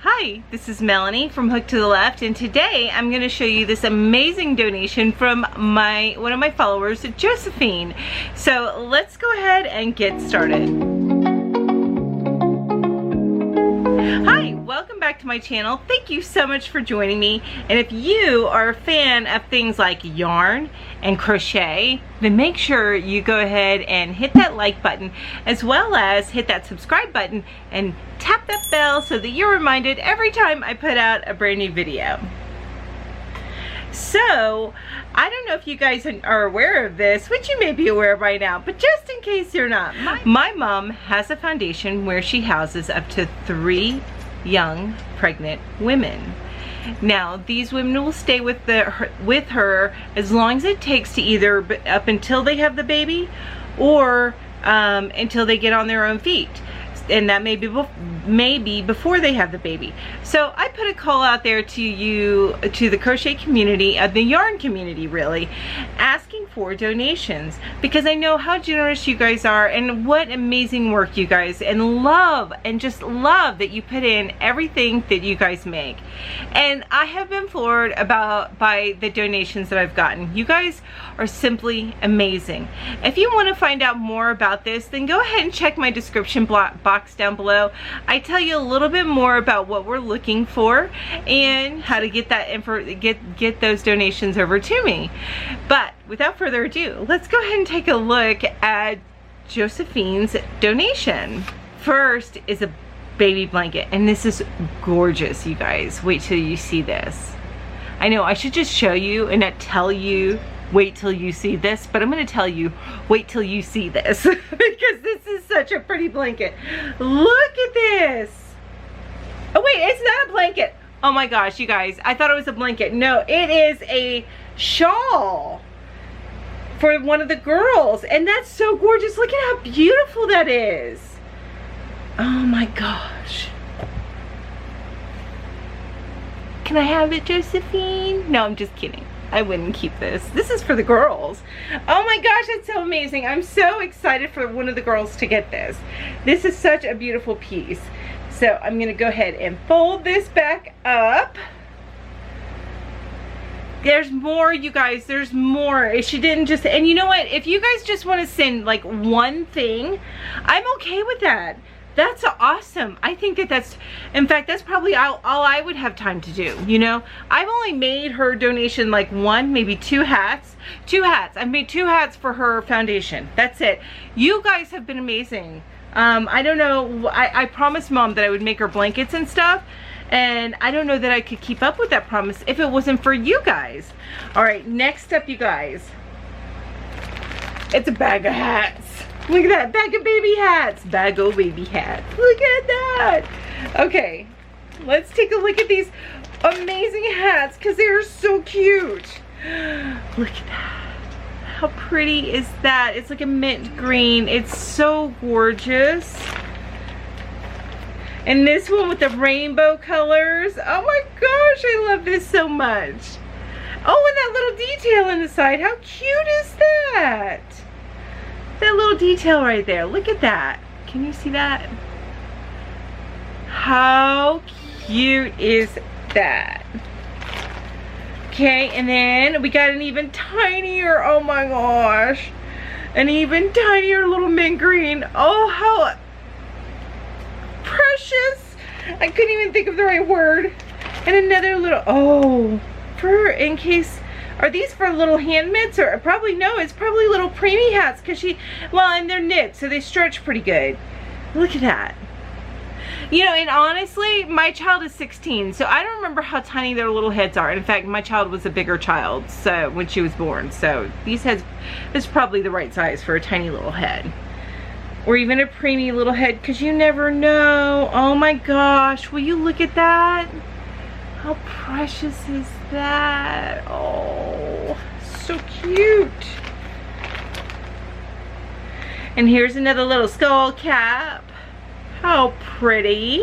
Hi, this is Melanie from Hook to the Left, and today I'm going to show you this amazing donation from one of my followers, Josephine. So let's go ahead and get started. Hi, welcome back to my channel. Thank you so much for joining me. And if you are a fan of things like yarn and crochet, then make sure you go ahead and hit that like button, as well as hit that subscribe button and tap that bell so that you're reminded every time I put out a brand new video. So, I don't know if you guys are aware of this, which you may be aware by now, but just in case you're not, my mom has a foundation where she houses up to 3 young pregnant women. Now, these women will stay with her as long as it takes to either up until they have the baby or until they get on their own feet. And that may be before they have the baby. So I put a call out there to the crochet community, the yarn community really, asking for donations, because I know how generous you guys are and what amazing work you guys, and just love that you put in everything that you guys make. And I have been floored by the donations that I've gotten. You guys are simply amazing. If you want to find out more about this, then go ahead and check my description box down below. I tell you a little bit more about what we're looking for and how to get that get those donations over to me. But without further ado, let's go ahead and take a look at Josephine's donation. First is a baby blanket, and this is gorgeous, you guys. Wait till you see this. I know I should just show you and not tell you wait till you see this, but I'm going to tell you wait till you see this because this is such a pretty blanket. Look at this. Oh wait, it's not a blanket. Oh my gosh, you guys, I thought it was a blanket. No, it is a shawl for one of the girls, and that's so gorgeous. Look at how beautiful that is. Oh my gosh. Can I have it, Josephine? No, I'm just kidding. I wouldn't keep this. This is for the girls. Oh my gosh, that's so amazing. I'm so excited for one of the girls to get this. This is such a beautiful piece. So I'm gonna go ahead and fold this back up. There's more, you guys, there's more. She didn't just, and you know what? If you guys just wanna send like one thing, I'm okay with that. That's awesome. I think that's, in fact, that's probably all I would have time to do, you know? I've only made her donation like one, maybe 2 hats. 2 hats. I've made 2 hats for her foundation. That's it. You guys have been amazing. I don't know, I promised Mom that I would make her blankets and stuff, and I don't know that I could keep up with that promise if it wasn't for you guys. All right, next up, you guys. It's a bag of hats. Look at that, bag of baby hats. Bag of baby hats. Look at that. Okay, let's take a look at these amazing hats because they're so cute. Look at that. How pretty is that? It's like a mint green. It's so gorgeous. And this one with the rainbow colors. Oh my gosh, I love this so much. Oh, and that little detail in the side. How cute is that? That little detail right there. Look at that. Can you see that? How cute is that? Okay, and then we got an even tinier, oh my gosh, an even tinier little mint green. Oh, how precious. I couldn't even think of the right word. And another little, oh, in case, are these for little hand mitts, or probably no, it's probably little preemie hats, because and they're knit, so they stretch pretty good. Look at that. You know, and honestly, my child is 16, so I don't remember how tiny their little heads are. In fact, my child was a bigger child so when she was born, so these heads, this is probably the right size for a tiny little head. Or even a preemie little head, because you never know. Oh my gosh, will you look at that? How precious is that? Oh, so cute. And here's another little skull cap. How pretty.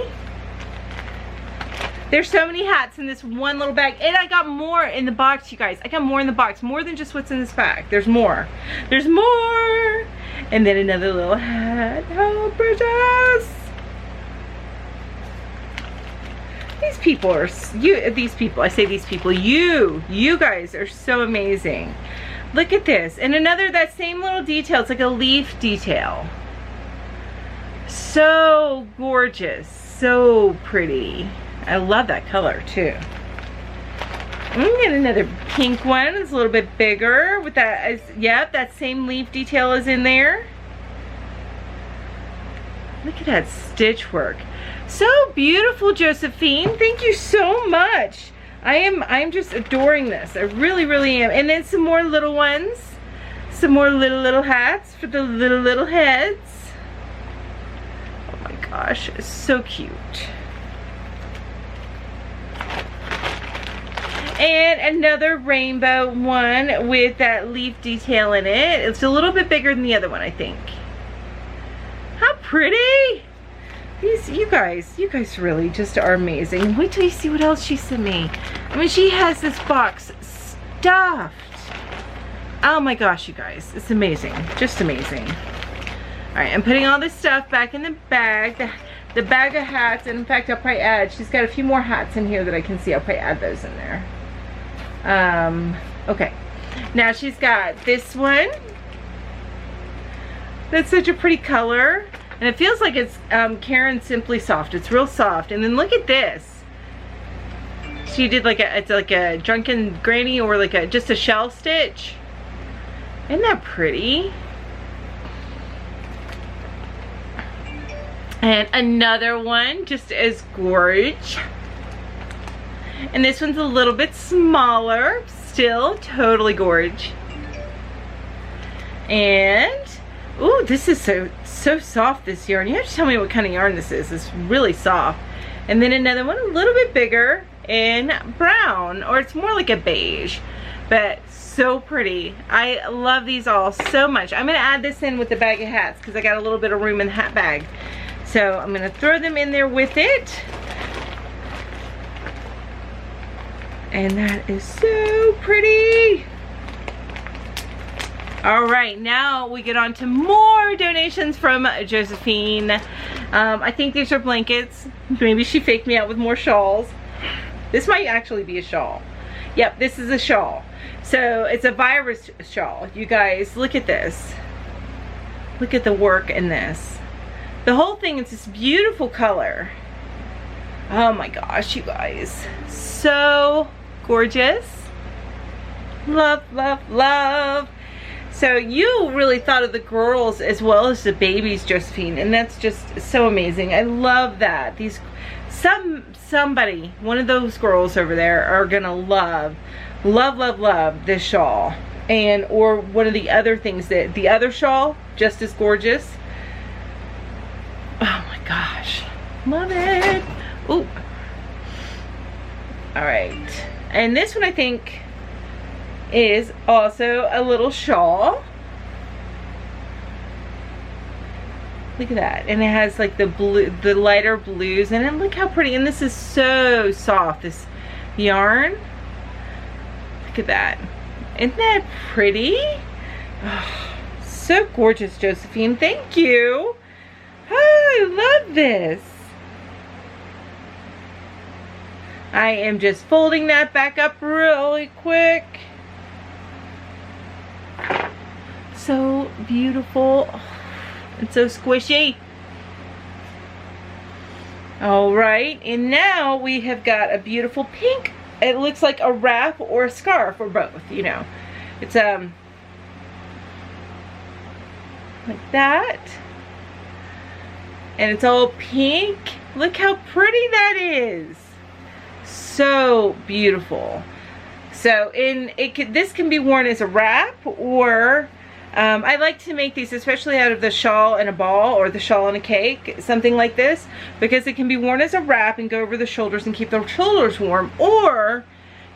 There's so many hats in this one little bag. And I got more in the box, you guys. I got more in the box. More than just what's in this bag. There's more. There's more. And then another little hat. How precious. These people are, you guys are so amazing. Look at this. And another, that same little detail, it's like a leaf detail. So gorgeous, so pretty. I love that color too. I'm gonna get another pink one. It's a little bit bigger with that, yep, that same leaf detail is in there. Look at that stitch work. So beautiful, Josephine. Thank you so much. I'm just adoring this. I really, really am. And then some more little ones. Some more little hats for the little heads. Oh my gosh, it's so cute. And another rainbow one with that leaf detail in it. It's a little bit bigger than the other one, I think. How pretty! You guys really just are amazing. Wait till you see what else she sent me. I mean, she has this box stuffed. Oh my gosh, you guys, it's amazing, just amazing. All right, I'm putting all this stuff back in the bag, the bag of hats, and in fact, I'll probably add, she's got a few more hats in here that I can see. I'll probably add those in there. Okay, now she's got this one. That's such a pretty color. And it feels like it's Karen Simply Soft. It's real soft. And then look at this. She did like it's like a drunken granny or like just a shell stitch. Isn't that pretty? And another one just as gorgeous. And this one's a little bit smaller. Still totally gorgeous. And ooh, this is so soft, this yarn. You have to tell me what kind of yarn this is. It's really soft. And then another one a little bit bigger in brown, or it's more like a beige, but so pretty. I love these all so much. I'm gonna add this in with the bag of hats because I got a little bit of room in the hat bag. So I'm gonna throw them in there with it. And that is so pretty. All right, now we get on to more donations from Josephine. I think these are blankets. Maybe she faked me out with more shawls. This might actually be a shawl. Yep, this is a shawl. So it's a virus shawl. You guys, look at this. Look at the work in this. The whole thing is this beautiful color. Oh my gosh, you guys. So gorgeous. Love, love, love. So you really thought of the girls as well as the babies, Josephine, and that's just so amazing. I love that. These somebody, one of those girls over there are gonna love this shawl, and or one of the other things that the other shawl, just as gorgeous. Oh my gosh, love it. Ooh. All right, and this one I think is also a little shawl. Look at that. And it has like the blue, the lighter blues in it. Look how pretty. And this is so soft, this yarn. Look at that. Isn't that pretty? Oh, so gorgeous, Josephine. Thank you. Oh, I love this. I am just folding that back up really quick. So beautiful. It's so squishy. All right, and now we have got a beautiful pink. It looks like a wrap or a scarf or both, you know. It's like that. And it's all pink. Look how pretty that is. So beautiful. So this can be worn as a wrap, or I like to make these especially out of the shawl and a ball, or the shawl and a cake, something like this, because it can be worn as a wrap and go over the shoulders and keep the shoulders warm. Or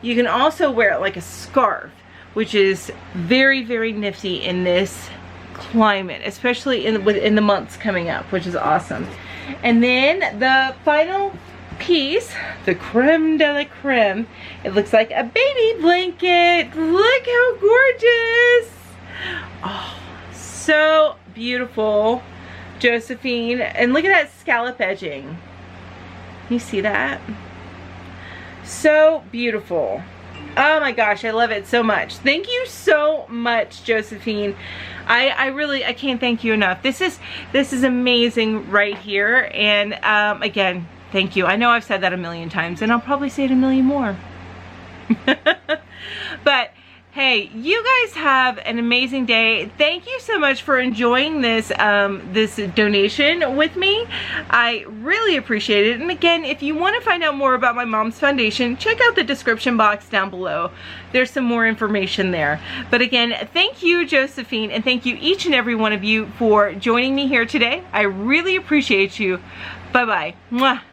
you can also wear it like a scarf, which is very, very nifty in this climate, especially in the months coming up, which is awesome. And then the final piece, the creme de la creme, it looks like a baby blanket. Look how gorgeous. Oh, so beautiful, Josephine. And look at that scallop edging. You see that? So beautiful. Oh my gosh, I love it so much. Thank you so much, Josephine. I can't thank you enough. This is amazing right here. And again, thank you. I know I've said that a million times, and I'll probably say it a million more. But hey, you guys have an amazing day. Thank you so much for enjoying this this donation with me. I really appreciate it. And again, if you want to find out more about my mom's foundation, check out the description box down below. There's some more information there. But again, thank you, Josephine, and thank you each and every one of you for joining me here today. I really appreciate you. Bye-bye. Mwah.